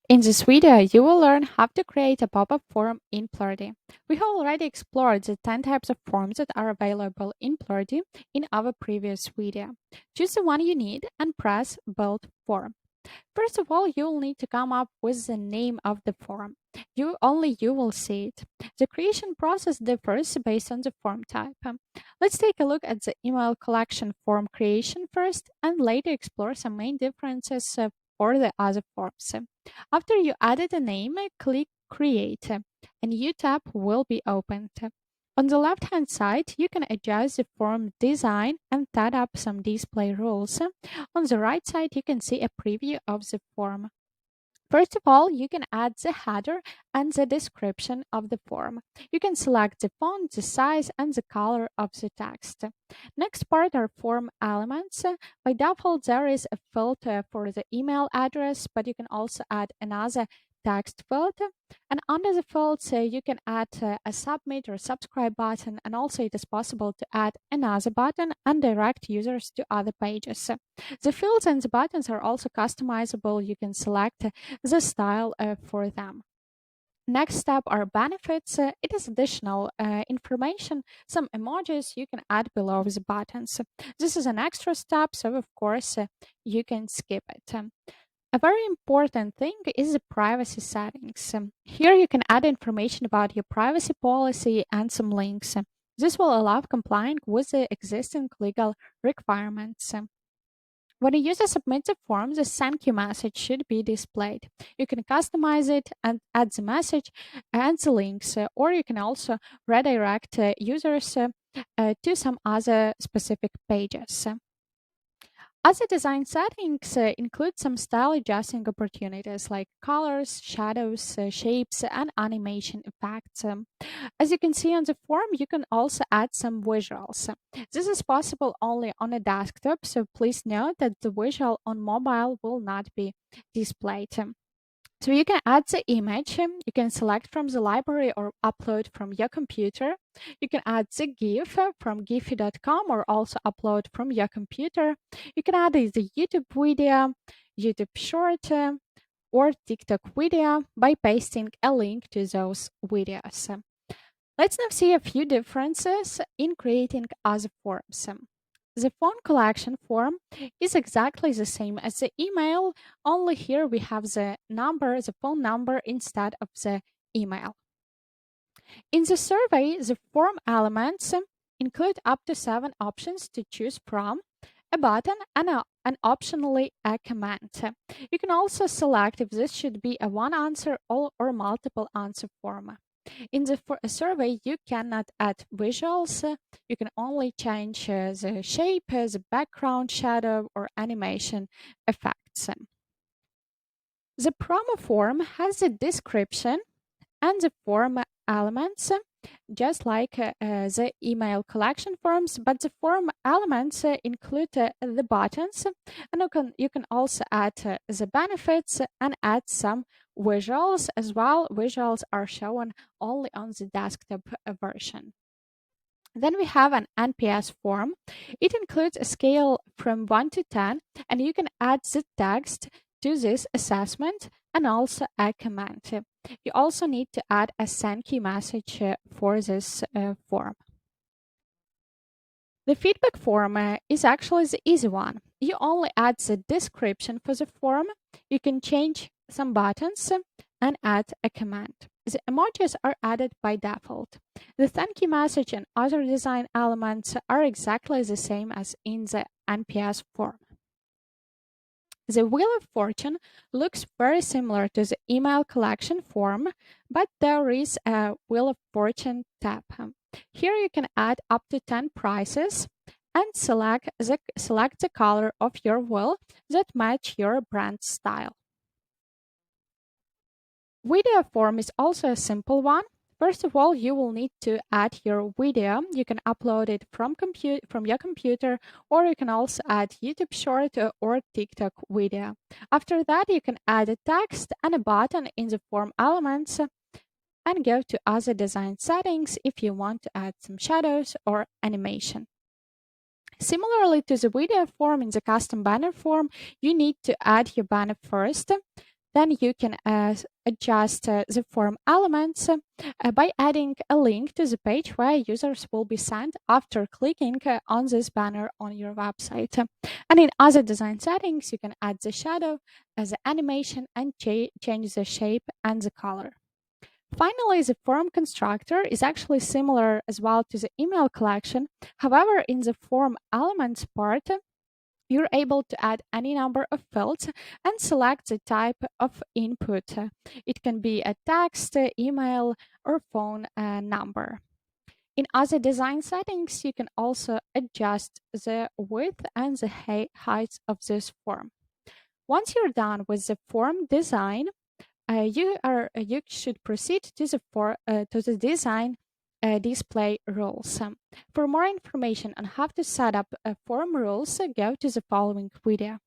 In this video, you will learn how to create a pop-up form in Plerdy. We have already explored the 10 types of forms that are available in Plerdy in our previous video. Choose the one you need and press Build Form. First of all, you'll need to come up with the name of the form. You will see it. The creation process differs based on the form type. Let's take a look at the email collection form creation first and later explore some main differences for the other forms. After you added a name, click Create. A new tab will be opened. On the left-hand side, you can adjust the form design and set up some display rules. On the right side, you can see a preview of the form. First of all, you can add the header and the description of the form. You can select the font, the size, and the color of the text. Next part are form elements. By default, there is a filter for the email address, but you can also add another text field. And under the fields, you can add a submit or subscribe button, and also it is possible to add another button and direct users to other pages. The fields and the buttons are also customizable. You can select the style for them. Next step are benefits. It is additional information, some emojis you can add below the buttons. This is an extra step, so of course you can skip it. A very important thing is the privacy settings. Here you can add information about your privacy policy and some links. This will allow complying with the existing legal requirements. When a user submits a form, the thank you message should be displayed. You can customize it and add the message and the links, or you can also redirect users to some other specific pages. Other design settings include some style adjusting opportunities like colors, shadows, shapes, and animation effects. As you can see on the form, you can also add some visuals. This is possible only on a desktop, so please note that the visual on mobile will not be displayed. So you can add the image, you can select from the library or upload from your computer. You can add the GIF from giphy.com or also upload from your computer. You can add the YouTube video, YouTube short, or TikTok video by pasting a link to those videos. Let's now see a few differences in creating other forms. The phone collection form is exactly the same as the email, only here we have the phone number instead of the email. In the survey, the form elements include up to 7 options to choose from, a button, and optionally a command. You can also select if this should be a one answer or multiple answer form. In the survey, you cannot add visuals. You can only change the shape, the background shadow, or animation effects. The promo form has a description and the form elements, just like the email collection forms, but the form elements include the buttons, and you can also add the benefits and add some visuals as well. Visuals are shown only on the desktop version. Then we have an NPS form. It includes a scale from 1 to 10, and you can add the text to this assessment and also a comment. You also need to add a thank you message for this form. The feedback form is actually the easy one. You only add the description for the form. You can change some buttons and add a command. The emojis are added by default. The thank you message and other design elements are exactly the same as in the NPS form. The Wheel of Fortune looks very similar to the email collection form, but there is a Wheel of Fortune tab. Here you can add up to 10 prices and select the color of your wheel that match your brand style. Video form is also a simple one. First of all, you will need to add your video. You can upload it from your computer, or you can also add YouTube short or TikTok video. After that, you can add a text and a button in the form elements and go to other design settings if you want to add some shadows or animation. Similarly to the video form, in the custom banner form, you need to add your banner first. Then you can adjust the form elements by adding a link to the page where users will be sent after clicking on this banner on your website. And in other design settings, you can add the shadow as an animation and change the shape and the color. Finally, the form constructor is actually similar as well to the email collection. However, in the form elements part, you're able to add any number of fields and select the type of input. It can be a text, email, or phone number. In other design settings, you can also adjust the width and the height of this form. Once you're done with the form design, you should proceed to the design display rules. For more information on how to set up form rules, go to the following video.